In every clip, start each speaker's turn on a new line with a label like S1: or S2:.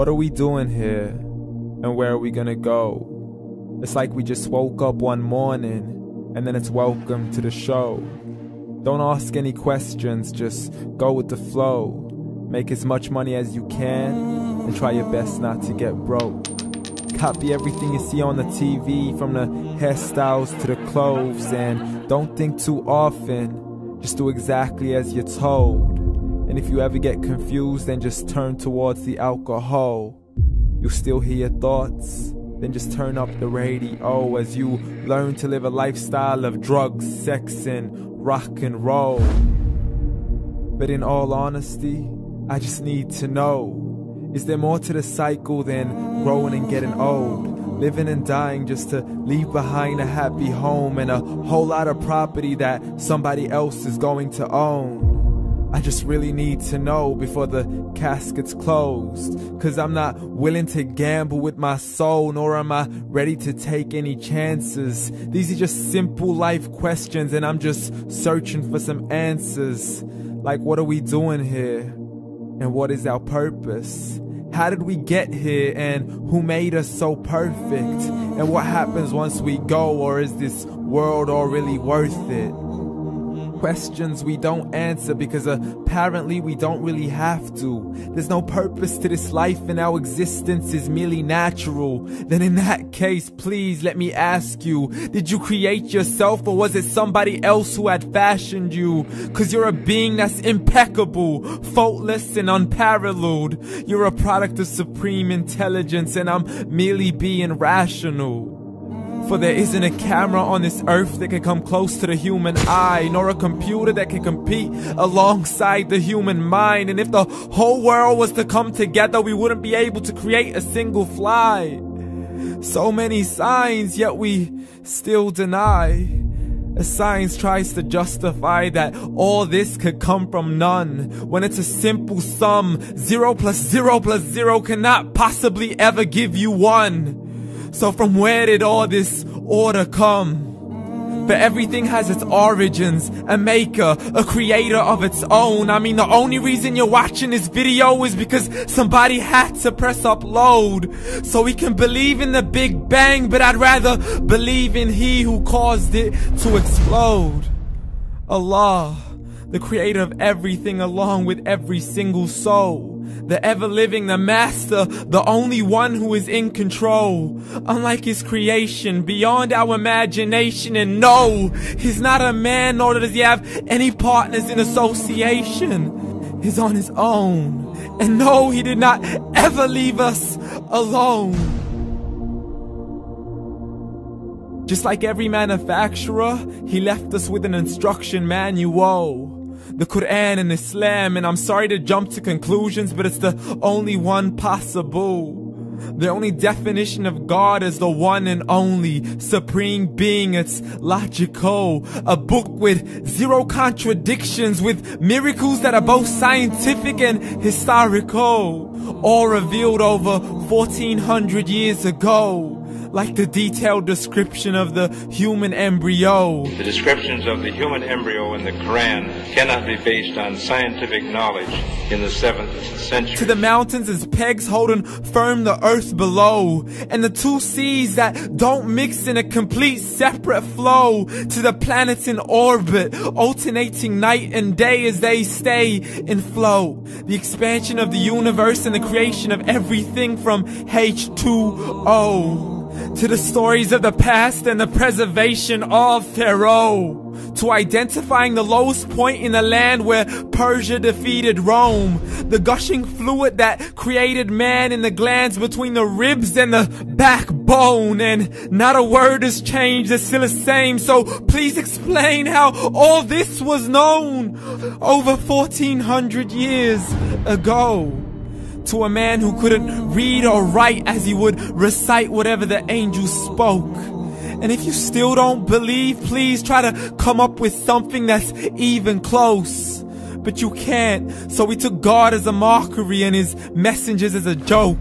S1: What are we doing here? And where are we gonna go? It's like we just woke up one morning and then it's welcome to the show. Don't ask any questions, just go with the flow. Make as much money as you can and try your best not to get broke. Copy everything you see on the TV, from the hairstyles to the clothes, and don't think too often, just do exactly as you're told. And if you ever get confused, then just turn towards the alcohol. You'll still hear your thoughts, then just turn up the radio as you learn to live a lifestyle of drugs, sex, and rock and roll. But in all honesty, I just need to know, is there more to the cycle than growing and getting old? Living and dying just to leave behind a happy home and a whole lot of property that somebody else is going to own. I just really need to know before the casket's closed, 'cause I'm not willing to gamble with my soul, nor am I ready to take any chances. These are just simple life questions and I'm just searching for some answers. Like, what are we doing here? And what is our purpose? How did we get here, and who made us so perfect? And what happens once we go, or is this world all really worth it? Questions we don't answer because apparently we don't really have to. There's no purpose to this life and our existence is merely natural. Then in that case, please let me ask you, did you create yourself, or was it somebody else who had fashioned you? 'Cause you're a being that's impeccable, faultless and unparalleled. You're a product of supreme intelligence and I'm merely being rational. For there isn't a camera on this earth that can come close to the human eye, nor a computer that can compete alongside the human mind. And if the whole world was to come together, we wouldn't be able to create a single fly. So many signs, yet we still deny. As science tries to justify that all this could come from none, when it's a simple sum. 0 plus 0 plus 0 cannot possibly ever give you 1. So from where did all this order come? For everything has its origins, a maker, a creator of its own. I mean, the only reason you're watching this video is because somebody had to press upload. So we can believe in the Big Bang, but I'd rather believe in He who caused it to explode. Allah, the creator of everything along with every single soul. The ever-living, the master, the only one who is in control. Unlike his creation, beyond our imagination. And no, he's not a man, nor does he have any partners in association. He's on his own. And no, he did not ever leave us alone. Just like every manufacturer, he left us with an instruction manual. The Quran and Islam, and I'm sorry to jump to conclusions, but it's the only one possible. The only definition of God is the one and only supreme being. It's logical, a book with 0 contradictions, with miracles that are both scientific and historical, all revealed over 1400 years ago. Like the detailed description of the human embryo.
S2: The descriptions of the human embryo in the Quran cannot be based on scientific knowledge in the 7th century.
S1: To the mountains as pegs holding firm the earth below, and the 2 seas that don't mix in a complete separate flow. To the planets in orbit, alternating night and day as they stay in flow. The expansion of the universe and the creation of everything from H2O. To the stories of the past and the preservation of Pharaoh. To identifying the lowest point in the land where Persia defeated Rome. The gushing fluid that created man in the glands between the ribs and the backbone. And not a word has changed, it's still the same. So please explain how all this was known over 1400 years ago. To a man who couldn't read or write, as he would recite whatever the angels spoke. And if you still don't believe, please try to come up with something that's even close. But you can't, so we took God as a mockery and his messengers as a joke.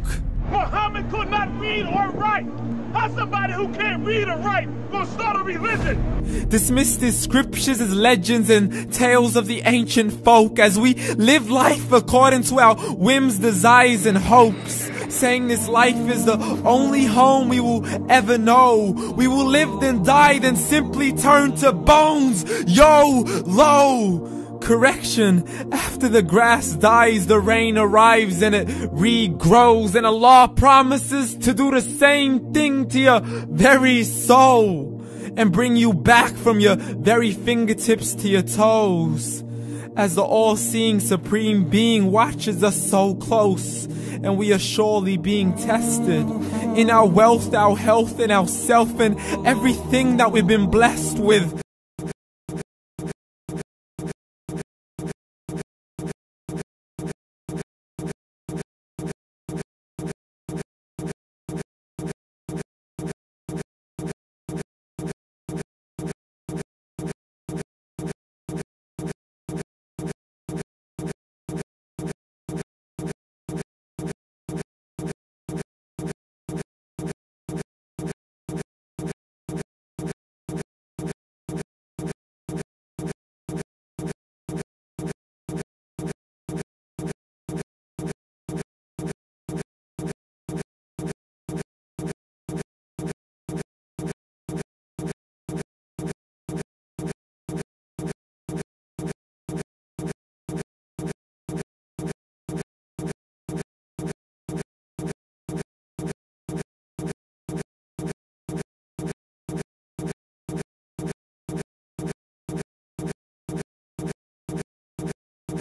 S3: Muhammad could not read or write. How's somebody who can't read or write gonna start a religion?
S1: Dismissed his scriptures as legends and tales of the ancient folk, as we live life according to our whims, desires, and hopes. saying this life is the only home we will ever know. We will live then die then simply turn to bones. YOLO! Correction, after the grass dies, the rain arrives and it regrows, and Allah promises to do the same thing to your very soul and bring you back from your very fingertips to your toes, as the all-seeing supreme being watches us so close, and we are surely being tested in our wealth, our health, and our self, and everything that we've been blessed with.